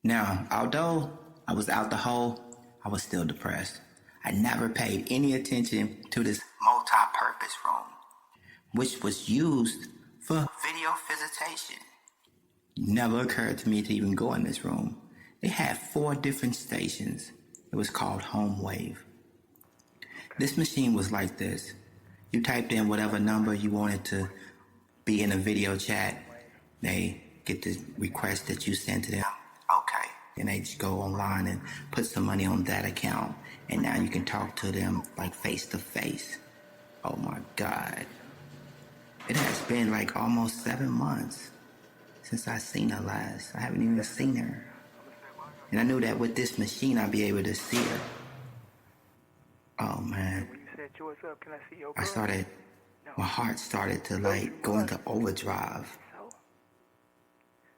Now, although I was out the hole, I was still depressed. I never paid any attention to this multi-purpose room, which was used for video visitation. Never occurred to me to even go in this room. They had 4 different stations. It was called Home Wave. This machine was like this. You typed in whatever number you wanted to be in a video chat. They get the request that you sent to them. Okay. And they just go online and put some money on that account. And now you can talk to them like face to face. Oh my God. It has been like almost 7 months since I seen her last. I haven't even seen her. And I knew that with this machine I'd be able to see her. Oh man. My heart started to like go into overdrive.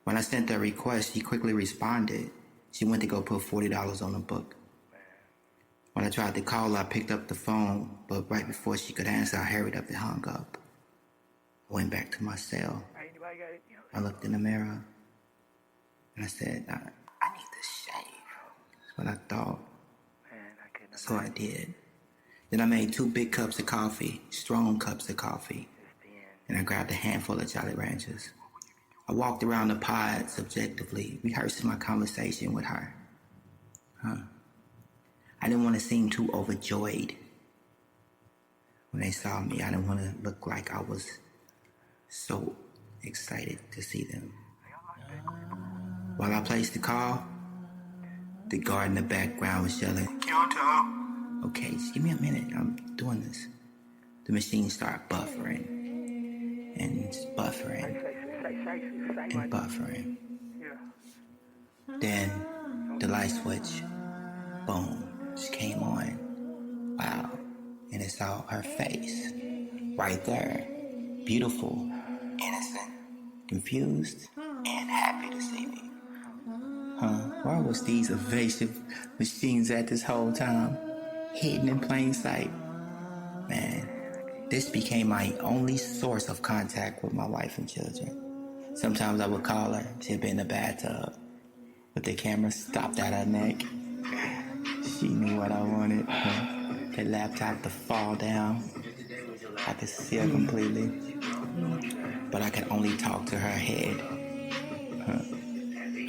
When I sent that request, she quickly responded. She went to go put $40 on the book. When I tried to call her, I picked up the phone, but right before she could answer, I hurried up and hung up. I went back to my cell. I looked in the mirror, and I said, I need to shave. That's what I thought. So I did. Then I made 2 big cups of coffee, strong cups of coffee, and I grabbed a handful of Jolly Ranchers. I walked around the pod subjectively, rehearsing my conversation with her. I didn't want to seem too overjoyed. When they saw me, I didn't want to look like I was so excited to see them. While I placed the call, the guard in the background was yelling, "Kyoto!" Okay, just give me a minute. I'm doing this. The machine started buffering. And it's buffering. And buffering. Then the light switch, boom, just came on. Wow. And it's all her face. Right there. Beautiful. Innocent. Confused. And happy to see me. Where was these evasive machines at this whole time? Hidden in plain sight. Man, this became my only source of contact with my wife and children. Sometimes I would call her. She'd be in the bathtub with the camera stopped at her neck. She knew what I wanted. The laptop to fall down. I could see her completely. But I could only talk to her head.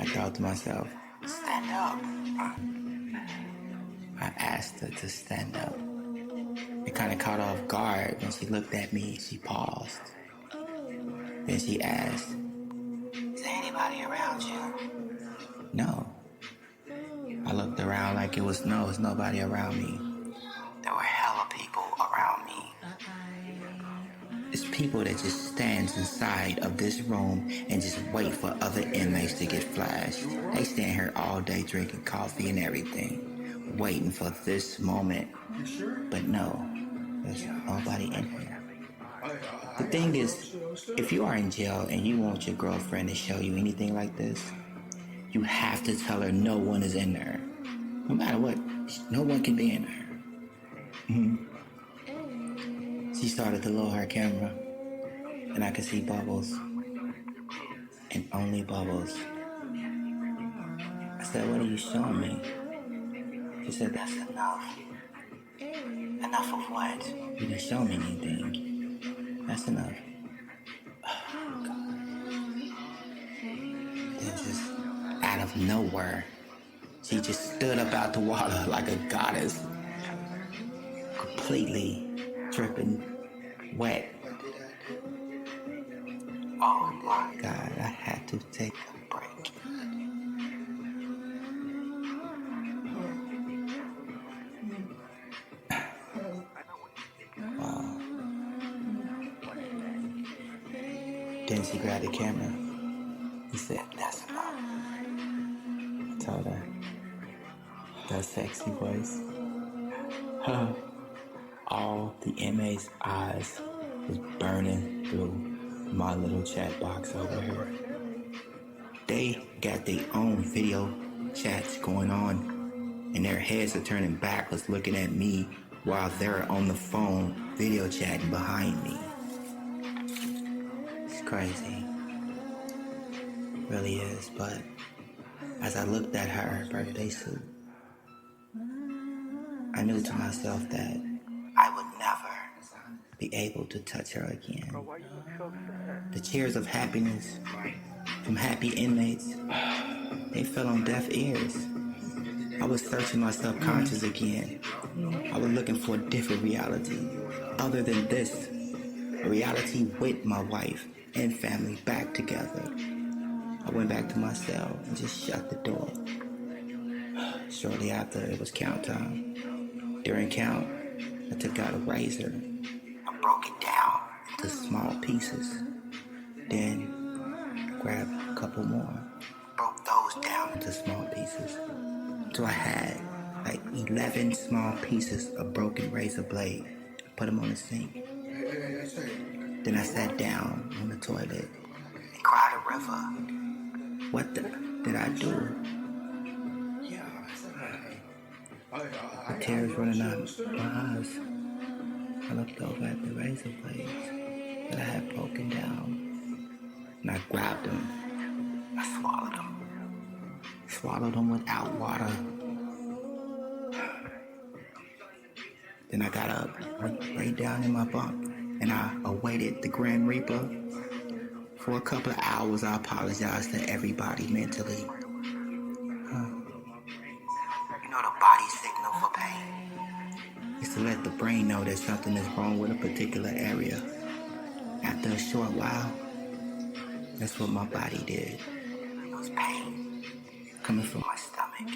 I thought to myself, stand up. I asked her to stand up. It kind of caught off guard when she looked at me. She paused. Then she asked, is there anybody around you? No. I looked around like it was no, there's nobody around me. There were hella people around me. It's people that just stands inside of this room and just wait for other inmates to get flashed. They stand here all day drinking coffee and everything, waiting for this moment. But no, there's nobody in here. The thing is, if you are in jail and you want your girlfriend to show you anything like this, you have to tell her no one is in there. No matter what, no one can be in there. She started to lower her camera, and I could see bubbles, and only bubbles. I said, what are you showing me? She said, that's enough. Enough of what? You didn't show me anything. That's enough. Oh, God. Then just out of nowhere, she just stood up out the water like a goddess, completely dripping wet. Oh my God, I had to take a break. Wow. Then she grabbed the camera. He said, that's enough. I told her, that sexy voice. All the inmates' eyes was burning through my little chat box over here. They got their own video chats going on, and their heads are turning backwards looking at me while they're on the phone video chatting behind me. It's crazy. It really is, but I As I looked at her birthday suit, I knew to myself that I would never be able to touch her again. The cheers of happiness from happy inmates, they fell on deaf ears. I was searching my subconscious again. I was looking for a different reality, other than this, a reality with my wife and family back together. I went back to my cell and just shut the door. Shortly after, it was count time. During count, I took out a razor. I broke it down into small pieces. Then I grabbed a couple more. Broke those down into small pieces. So I had like 11 small pieces of broken razor blade. I put them on the sink. Then I sat down on the toilet and cried a river. What did I do? With tears running out of my eyes, I looked over at the razor blades that I had broken down, and I grabbed them. I swallowed them. Swallowed them without water. Then I got up, laid down in my bunk, and I awaited the Grand Reaper. For a couple of hours, I apologized to everybody mentally. You know the body's signal for pain is to let the brain know that something is wrong with a particular area. After a short while, that's what my body did. It was pain coming from my stomach.